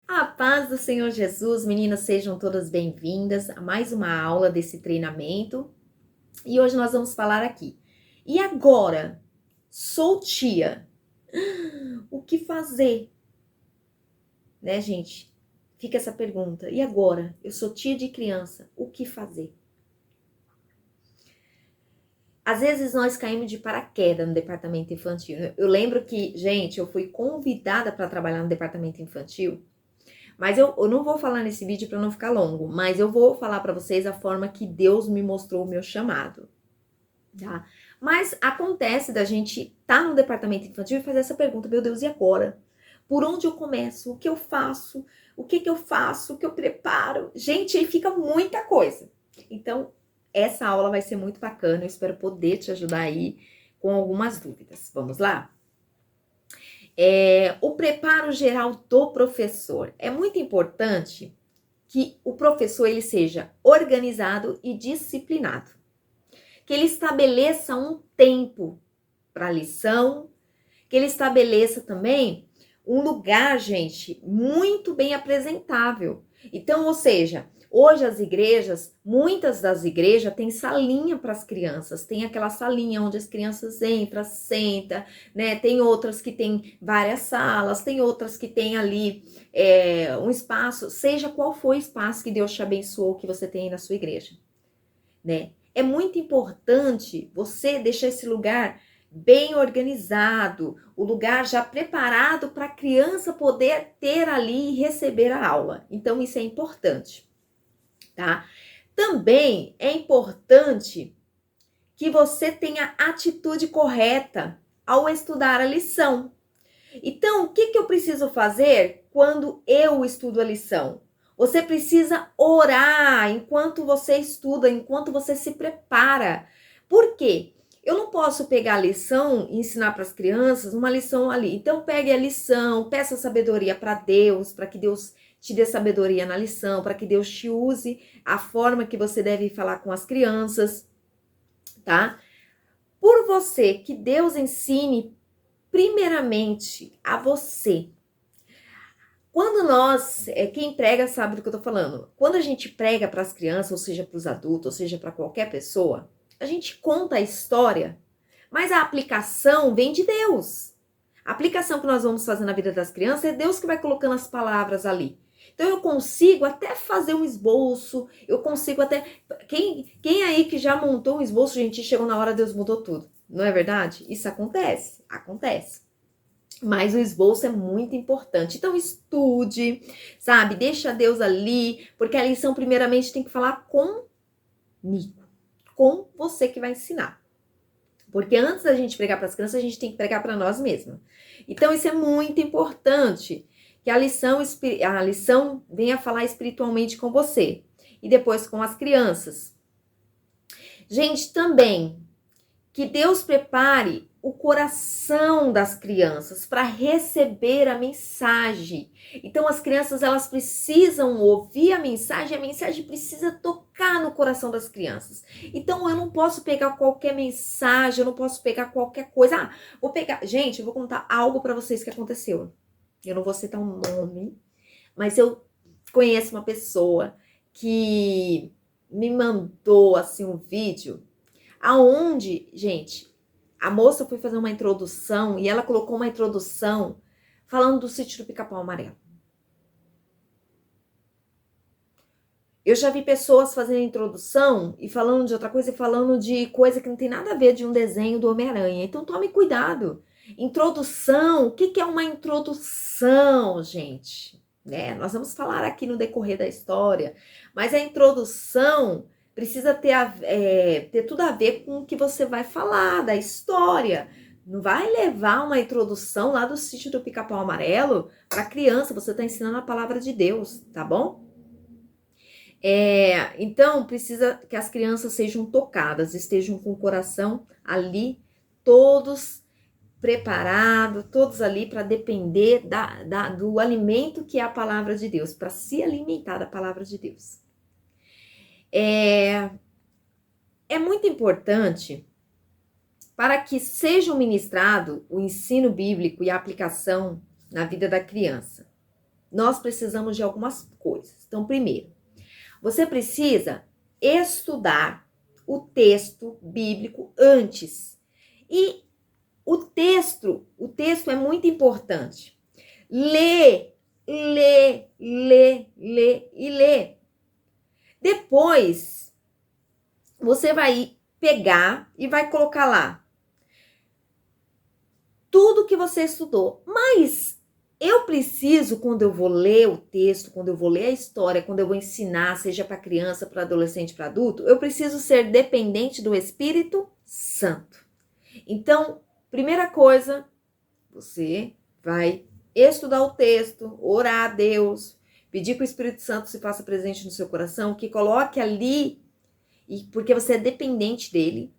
A paz do Senhor Jesus, meninas, sejam todas bem-vindas a mais uma aula desse treinamento. E hoje nós vamos falar aqui. E agora? Sou tia. O que fazer? Né, gente? Fica essa pergunta. E agora? Eu sou tia de criança. O que fazer? Às vezes nós caímos de paraquedas no departamento infantil. Eu lembro que, gente, eu fui convidada para trabalhar no departamento infantil. Mas eu não vou falar nesse vídeo para não ficar longo, mas eu vou falar para vocês a forma que Deus me mostrou o meu chamado, tá? Mas acontece da gente estar no departamento infantil e fazer essa pergunta: meu Deus, e agora? Por onde eu começo? O que eu faço? O que eu faço? O que eu preparo? Gente, aí fica muita coisa. Então, essa aula vai ser muito bacana, eu espero poder te ajudar aí com algumas dúvidas. Vamos lá? O preparo geral do professor. É muito importante que o professor ele seja organizado e disciplinado. Que ele estabeleça um tempo para a lição, que ele estabeleça também um lugar, gente, muito bem apresentável. Então, ou seja, hoje as igrejas, muitas das igrejas têm salinha para as crianças, tem aquela salinha onde as crianças entram, sentam, né? Tem outras que tem várias salas, tem outras que tem ali um espaço, seja qual for o espaço que Deus te abençoou que você tem na sua igreja, né? É muito importante você deixar esse lugar bem organizado, o lugar já preparado para a criança poder ter ali e receber a aula. Então, isso é importante, tá? Também é importante que você tenha a atitude correta ao estudar a lição. Então, o que eu preciso fazer quando eu estudo a lição? Você precisa orar enquanto você estuda, enquanto você se prepara. Por quê? Eu não posso pegar a lição e ensinar para as crianças uma lição ali. Então, pegue a lição, peça sabedoria para Deus, para que Deus te dê sabedoria na lição, para que Deus te use a forma que você deve falar com as crianças, tá? Por você, que Deus ensine primeiramente a você. Quando nós, quem prega sabe do que eu tô falando. Quando a gente prega para as crianças, ou seja, para os adultos, ou seja, para qualquer pessoa, a gente conta a história, mas a aplicação vem de Deus. A aplicação que nós vamos fazer na vida das crianças é Deus que vai colocando as palavras ali. Então eu consigo até fazer um esboço, eu consigo até. Quem aí que já montou um esboço, gente, chegou na hora, Deus mudou tudo. Não é verdade? Isso acontece, acontece. Mas o esboço é muito importante. Então estude, sabe? Deixa Deus ali, porque a lição primeiramente tem que falar comigo, com você que vai ensinar. Porque antes da gente pregar para as crianças, a gente tem que pregar para nós mesmos. Então isso é muito importante, que a lição venha falar espiritualmente com você e depois com as crianças. Gente, também que Deus prepare o coração das crianças para receber a mensagem. Então as crianças elas precisam ouvir a mensagem precisa tocar no coração das crianças. Então eu não posso pegar qualquer mensagem, eu não posso pegar qualquer coisa. Vou pegar, gente, eu vou contar algo para vocês que aconteceu. Eu não vou citar um nome, mas eu conheço uma pessoa que me mandou assim um vídeo aonde, gente, a moça foi fazer uma introdução e ela colocou uma introdução falando do sítio do Pica-Pau Amarelo. Eu já vi pessoas fazendo introdução e falando de outra coisa e falando de coisa que não tem nada a ver de um desenho do Homem-Aranha. Então tome cuidado. Introdução, o que é uma introdução, gente? Nós vamos falar aqui no decorrer da história, mas a introdução precisa ter tudo a ver com o que você vai falar, da história. Não vai levar uma introdução lá do sítio do Pica-Pau Amarelo para criança, você está ensinando a palavra de Deus, tá bom? Então, precisa que as crianças sejam tocadas, estejam com o coração ali, todos preparados, todos ali para depender do alimento que é a palavra de Deus, para se alimentar da palavra de Deus. É muito importante para que seja ministrado o ensino bíblico e a aplicação na vida da criança, nós precisamos de algumas coisas. Então, primeiro, você precisa estudar o texto bíblico antes. E o texto é muito importante. Lê e lê. Depois, você vai pegar e vai colocar lá tudo que você estudou. Mas eu preciso, quando eu vou ler o texto, quando eu vou ler a história, quando eu vou ensinar, seja para criança, para adolescente, para adulto, eu preciso ser dependente do Espírito Santo. Então, primeira coisa, você vai estudar o texto, orar a Deus, pedir que o Espírito Santo se faça presente no seu coração, que coloque ali, porque você é dependente dele,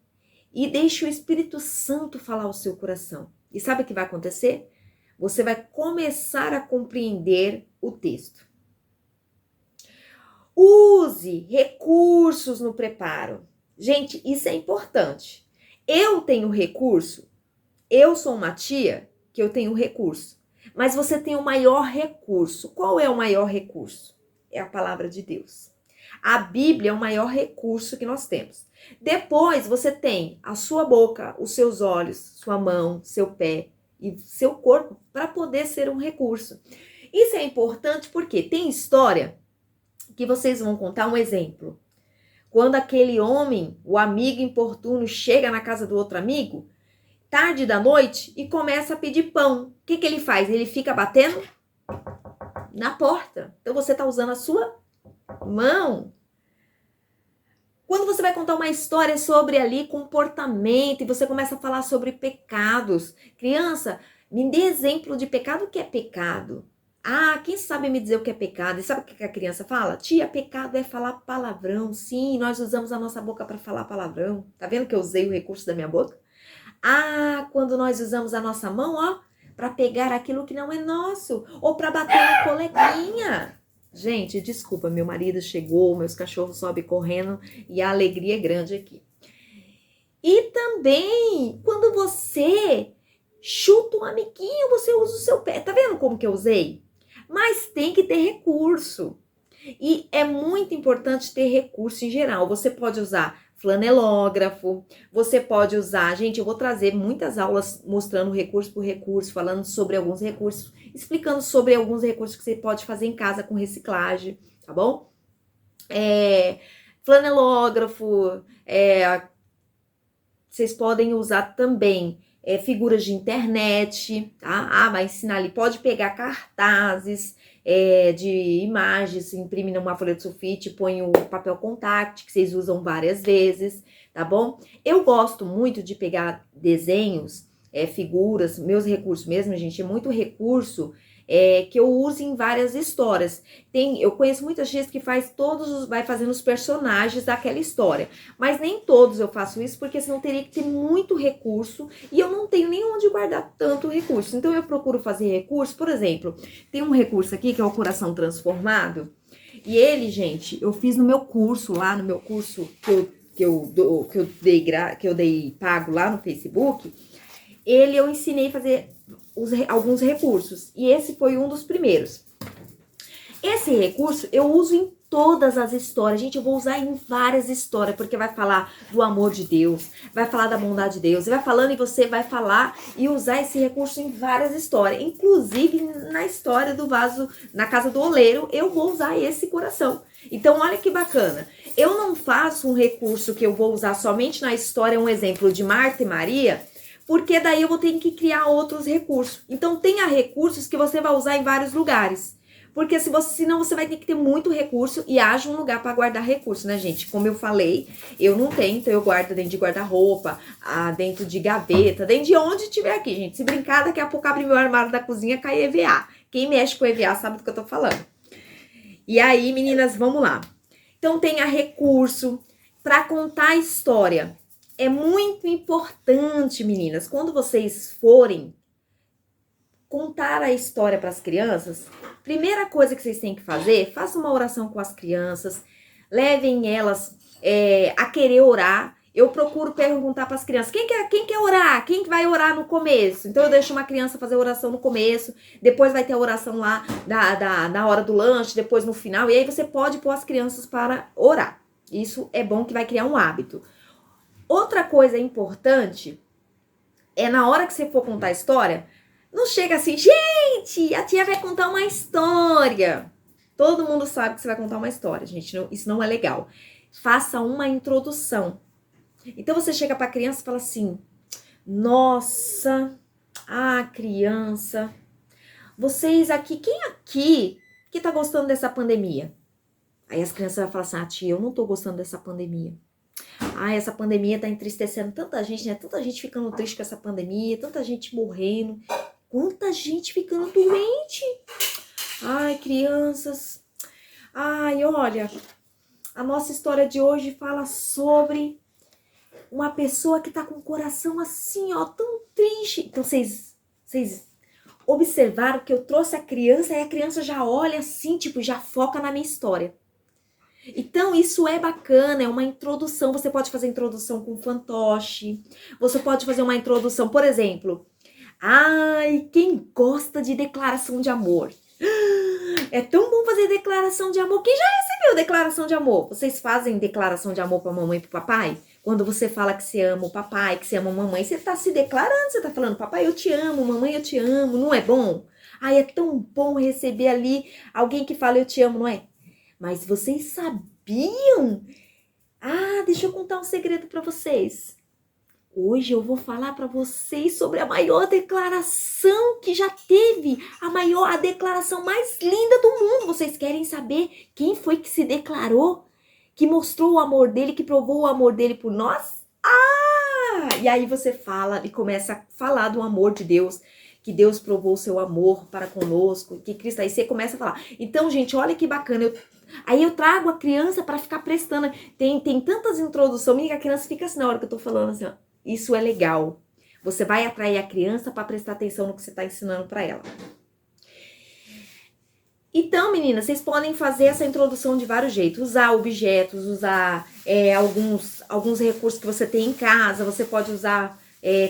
e deixe o Espírito Santo falar ao seu coração. E sabe o que vai acontecer? Você vai começar a compreender o texto. Use recursos no preparo. Gente, isso é importante. Eu tenho recurso, eu sou uma tia que eu tenho recurso, mas você tem o maior recurso. Qual é o maior recurso? É a palavra de Deus. A Bíblia é o maior recurso que nós temos. Depois você tem a sua boca, os seus olhos, sua mão, seu pé e seu corpo para poder ser um recurso. Isso é importante porque tem história que vocês vão contar um exemplo. Quando aquele homem, o amigo importuno, chega na casa do outro amigo, tarde da noite, e começa a pedir pão. O que ele faz? Ele fica batendo na porta. Então você está usando a sua mão. Quando você vai contar uma história sobre ali comportamento e você começa a falar sobre pecados. Criança, me dê exemplo de pecado. O que é pecado? Ah, quem sabe me dizer o que é pecado? E sabe o que a criança fala? Tia, pecado é falar palavrão. Sim, nós usamos a nossa boca para falar palavrão. Tá vendo que eu usei o recurso da minha boca? Ah, quando nós usamos a nossa mão, ó, para pegar aquilo que não é nosso. Ou para bater na coleguinha. Gente, desculpa, meu marido chegou, meus cachorros sobem correndo e a alegria é grande aqui. E também, quando você chuta um amiguinho, você usa o seu pé. Tá vendo como que eu usei? Mas tem que ter recurso. E é muito importante ter recurso em geral. Você pode usar flanelógrafo, você pode usar... Gente, eu vou trazer muitas aulas mostrando recurso por recurso, falando sobre alguns recursos, explicando sobre alguns recursos que você pode fazer em casa com reciclagem, tá bom? Flanelógrafo, vocês podem usar também figuras de internet, tá? Ah, vai ensinar ali, pode pegar cartazes de imagens, imprime numa folha de sulfite, põe o papel contact, que vocês usam várias vezes, tá bom? Eu gosto muito de pegar desenhos, figuras, meus recursos mesmo, gente, é muito recurso que eu uso em várias histórias. Eu conheço muita gente que vai fazendo os personagens daquela história, mas nem todos eu faço isso, porque senão teria que ter muito recurso e eu não tenho nem onde guardar tanto recurso. Então eu procuro fazer recurso, por exemplo, tem um recurso aqui que é o coração transformado, e ele, gente, eu fiz no meu curso, lá no meu curso que eu dei pago lá no Facebook. Eu ensinei a fazer alguns recursos, e esse foi um dos primeiros. Esse recurso eu uso em todas as histórias. Gente, eu vou usar em várias histórias, porque vai falar do amor de Deus, vai falar da bondade de Deus, e vai falando e você vai falar e usar esse recurso em várias histórias. Inclusive na história do vaso, na casa do oleiro, eu vou usar esse coração. Então, olha que bacana. Eu não faço um recurso que eu vou usar somente na história, um exemplo de Marta e Maria, porque daí eu vou ter que criar outros recursos. Então, tenha recursos que você vai usar em vários lugares. Porque senão você vai ter que ter muito recurso e haja um lugar para guardar recurso, né, gente? Como eu falei, eu não tenho, então eu guardo dentro de guarda-roupa, dentro de gaveta, dentro de onde tiver aqui, gente. Se brincar, daqui a pouco abre meu armário da cozinha, cai EVA. Quem mexe com EVA sabe do que eu tô falando. E aí, meninas, vamos lá. Então, tenha recurso para contar a história. É muito importante, meninas, quando vocês forem contar a história para as crianças, primeira coisa que vocês têm que fazer, faça uma oração com as crianças, levem elas a querer orar eu procuro perguntar para as crianças, quem quer orar? Quem vai orar no começo? Então eu deixo uma criança fazer oração no começo, depois vai ter a oração lá na hora do lanche, depois no final, e aí você pode pôr as crianças para orar. Isso é bom, que vai criar um hábito. Outra coisa importante é na hora que você for contar a história, não chega assim, gente, a tia vai contar uma história. Todo mundo sabe que você vai contar uma história, gente, isso não é legal. Faça uma introdução. Então você chega para a criança e fala assim, nossa, criança, vocês aqui, quem aqui que tá gostando dessa pandemia? Aí as crianças vão falar assim, tia, eu não tô gostando dessa pandemia. Essa pandemia tá entristecendo tanta gente, né? Tanta gente ficando triste com essa pandemia, tanta gente morrendo, quanta gente ficando doente. Crianças. Olha, a nossa história de hoje fala sobre uma pessoa que tá com o coração assim, ó, tão triste. Então, vocês observaram que eu trouxe a criança e a criança já olha assim, tipo, já foca na minha história. Então, isso é bacana, é uma introdução. Você pode fazer introdução com fantoche. Você pode fazer uma introdução, por exemplo. Quem gosta de declaração de amor? É tão bom fazer declaração de amor. Quem já recebeu declaração de amor? Vocês fazem declaração de amor pra mamãe e pro papai? Quando você fala que você ama o papai, que você ama a mamãe, você tá se declarando, você tá falando, papai, eu te amo, mamãe, eu te amo, não é bom? É tão bom receber ali alguém que fala eu te amo, não é? Mas vocês sabiam? Deixa eu contar um segredo para vocês. Hoje eu vou falar para vocês sobre a maior declaração que já teve, a declaração mais linda do mundo. Vocês querem saber quem foi que se declarou, que mostrou o amor dele, que provou o amor dele por nós? E aí você fala e começa a falar do amor de Deus, que Deus provou o seu amor para conosco, que Cristo, aí você começa a falar. Então, gente, olha que bacana, aí eu trago a criança para ficar prestando, tem tantas introduções, que a criança fica assim na hora que eu tô falando assim, ó, isso é legal. Você vai atrair a criança para prestar atenção no que você está ensinando para ela. Então, meninas, vocês podem fazer essa introdução de vários jeitos. Usar objetos, usar alguns recursos que você tem em casa. Você pode usar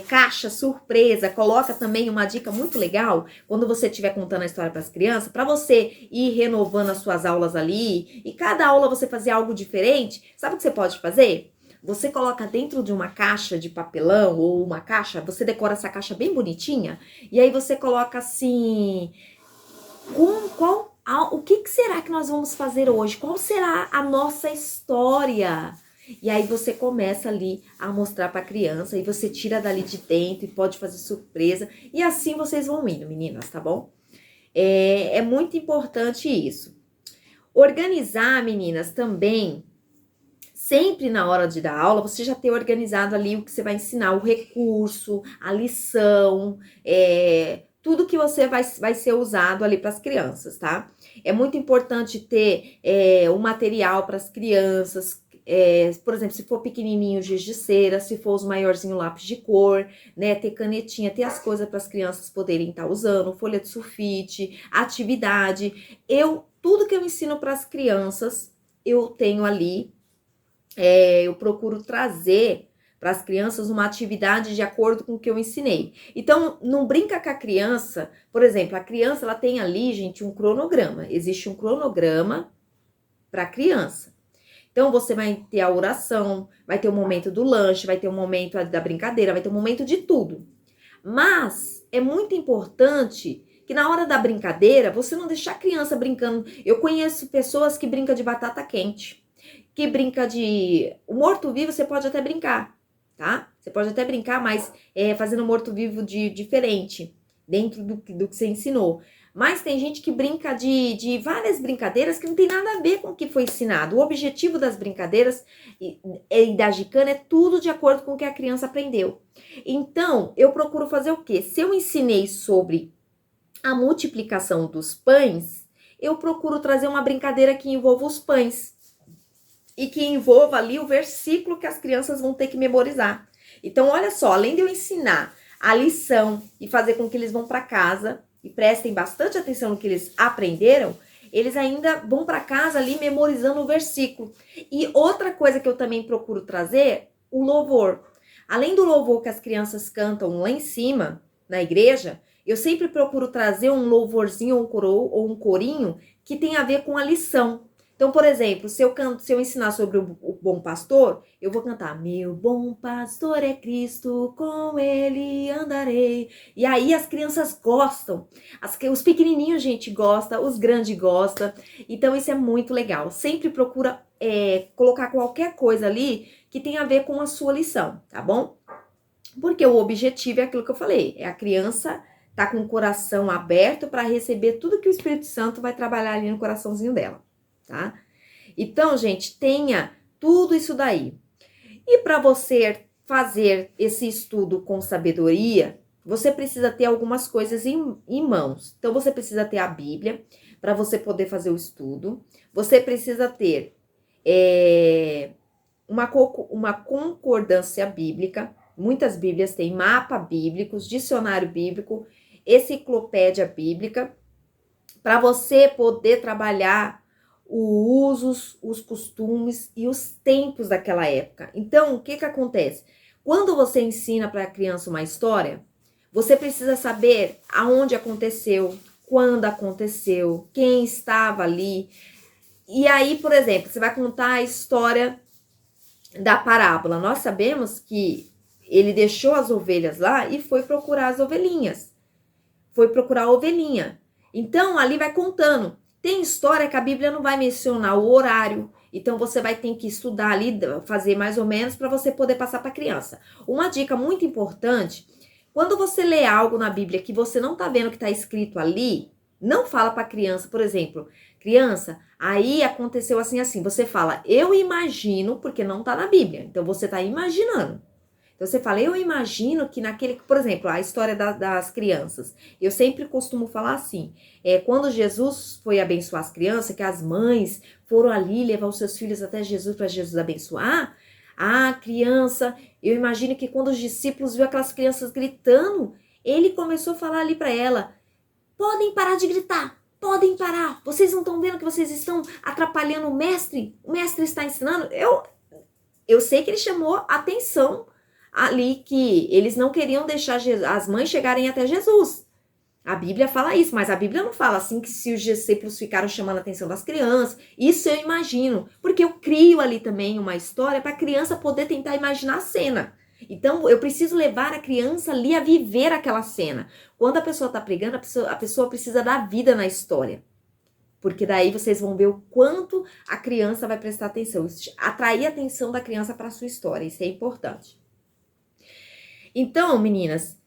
caixa surpresa. Coloca também uma dica muito legal, quando você estiver contando a história para as crianças, para você ir renovando as suas aulas ali. E cada aula você fazer algo diferente. Sabe o que você pode fazer? Você coloca dentro de uma caixa de papelão ou uma caixa, você decora essa caixa bem bonitinha. E aí você coloca assim... o que será que nós vamos fazer hoje? Qual será a nossa história? E aí você começa ali a mostrar para a criança e você tira dali de dentro e pode fazer surpresa. E assim vocês vão indo, meninas, tá bom? É muito importante isso. Organizar, meninas, também, sempre na hora de dar aula, você já ter organizado ali o que você vai ensinar, o recurso, a lição, tudo que você vai ser usado ali para as crianças, tá? É muito importante ter um material para as crianças, por exemplo, se for pequenininho, giz de cera, se for os maiorzinho, lápis de cor, né? Ter canetinha, ter as coisas para as crianças poderem estar usando, folha de sulfite, atividade. Tudo que eu ensino para as crianças, eu tenho ali, eu procuro trazer para as crianças uma atividade de acordo com o que eu ensinei. Então, não brinca com a criança. Por exemplo, a criança, ela tem ali, gente, um cronograma. Existe um cronograma para a criança. Então, você vai ter a oração, vai ter o momento do lanche, vai ter o momento da brincadeira, vai ter o momento de tudo. Mas é muito importante que na hora da brincadeira, você não deixar a criança brincando. Eu conheço pessoas que brincam de batata quente, que brinca de... O morto-vivo você pode até brincar, tá? Você pode até brincar, mas fazendo morto-vivo diferente, dentro do que você ensinou. Mas tem gente que brinca de várias brincadeiras que não tem nada a ver com o que foi ensinado. O objetivo das brincadeiras e da gincana é tudo de acordo com o que a criança aprendeu. Então, eu procuro fazer o quê? Se eu ensinei sobre a multiplicação dos pães, eu procuro trazer uma brincadeira que envolva os pães. E que envolva ali o versículo que as crianças vão ter que memorizar. Então, olha só, além de eu ensinar a lição e fazer com que eles vão para casa e prestem bastante atenção no que eles aprenderam, eles ainda vão para casa ali memorizando o versículo. E outra coisa que eu também procuro trazer, o louvor. Além do louvor que as crianças cantam lá em cima, na igreja, eu sempre procuro trazer um louvorzinho ou um corinho que tem a ver com a lição. Então, por exemplo, se eu ensinar sobre o bom pastor, eu vou cantar: meu bom pastor é Cristo, com ele andarei. E aí as crianças gostam, os pequenininhos, gente, gosta, os grandes gostam. Então, isso é muito legal. Sempre procura colocar qualquer coisa ali que tenha a ver com a sua lição, tá bom? Porque o objetivo é aquilo que eu falei, é a criança tá com o coração aberto para receber tudo que o Espírito Santo vai trabalhar ali no coraçãozinho dela, tá? Então, gente, tenha tudo isso daí. E para você fazer esse estudo com sabedoria, você precisa ter algumas coisas em mãos. Então, você precisa ter a Bíblia para você poder fazer o estudo. Você precisa ter uma concordância bíblica. Muitas Bíblias têm mapa bíblicos, dicionário bíblico, enciclopédia bíblica, para você poder trabalhar os usos, os costumes e os tempos daquela época. Então, o que acontece? Quando você ensina para a criança uma história, você precisa saber aonde aconteceu, quando aconteceu, quem estava ali. E aí, por exemplo, você vai contar a história da parábola. Nós sabemos que ele deixou as ovelhas lá e foi procurar as ovelhinhas. Foi procurar a ovelhinha. Então, ali vai contando. Tem história que a Bíblia não vai mencionar o horário. Então, você vai ter que estudar ali, fazer mais ou menos, para você poder passar para a criança. Uma dica muito importante, quando você lê algo na Bíblia que você não está vendo que está escrito ali, não fala para a criança, por exemplo, criança, aí aconteceu assim, assim. Você fala, eu imagino, porque não está na Bíblia. Então, você está imaginando. Então, você fala, eu imagino que naquele, por exemplo, a história das crianças. Eu sempre costumo falar assim, quando Jesus foi abençoar as crianças, que as mães foram ali levar os seus filhos até Jesus para Jesus abençoar, a criança, eu imagino que quando os discípulos viram aquelas crianças gritando, ele começou a falar ali para ela, podem parar de gritar, podem parar, vocês não estão vendo que vocês estão atrapalhando o mestre está ensinando? Eu sei que ele chamou atenção ali que eles não queriam deixar as mães chegarem até Jesus. A Bíblia fala isso, mas a Bíblia não fala assim que se os discípulos ficaram chamando a atenção das crianças. Isso eu imagino, porque eu crio ali também uma história para a criança poder tentar imaginar a cena. Então, eu preciso levar a criança ali a viver aquela cena. Quando a pessoa está pregando, a pessoa precisa dar vida na história. Porque daí vocês vão ver o quanto a criança vai prestar atenção. Atrair a atenção da criança para a sua história, isso é importante. Então, meninas,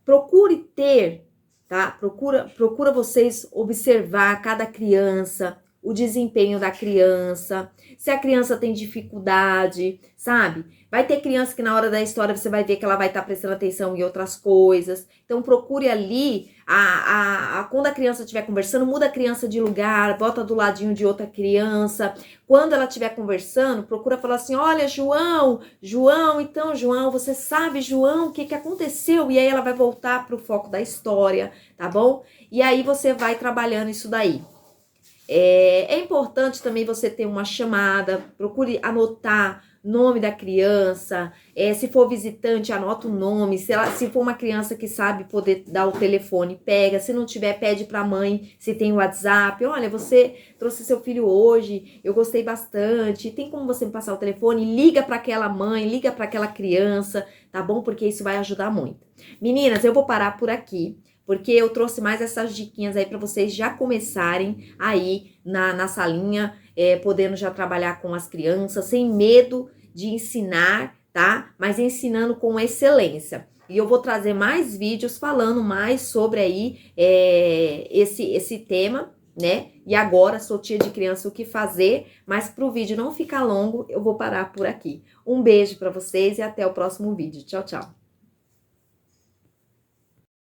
procure ter, tá? Procura vocês observar cada criança, o desempenho da criança, se a criança tem dificuldade, sabe? Vai ter criança que na hora da história você vai ver que ela vai estar prestando atenção em outras coisas. Então, procure ali, quando a criança estiver conversando, muda a criança de lugar, bota do ladinho de outra criança. Quando ela estiver conversando, procura falar assim, olha, João, então, João, você sabe, João, o que aconteceu? E aí ela vai voltar para o foco da história, tá bom? E aí você vai trabalhando isso daí. É importante também você ter uma chamada, procure anotar nome da criança, se for visitante, anota o nome, se for uma criança que sabe poder dar o telefone, pega, se não tiver, pede para a mãe, se tem o WhatsApp, olha, você trouxe seu filho hoje, eu gostei bastante, tem como você me passar o telefone, liga para aquela mãe, liga para aquela criança, tá bom? Porque isso vai ajudar muito. Meninas, eu vou parar por aqui, porque eu trouxe mais essas diquinhas aí para vocês já começarem aí na salinha, podendo já trabalhar com as crianças, sem medo de ensinar, tá? Mas ensinando com excelência. E eu vou trazer mais vídeos falando mais sobre aí esse tema, né? E agora, sou tia de criança, o que fazer? Mas para o vídeo não ficar longo, eu vou parar por aqui. Um beijo para vocês e até o próximo vídeo. Tchau, tchau.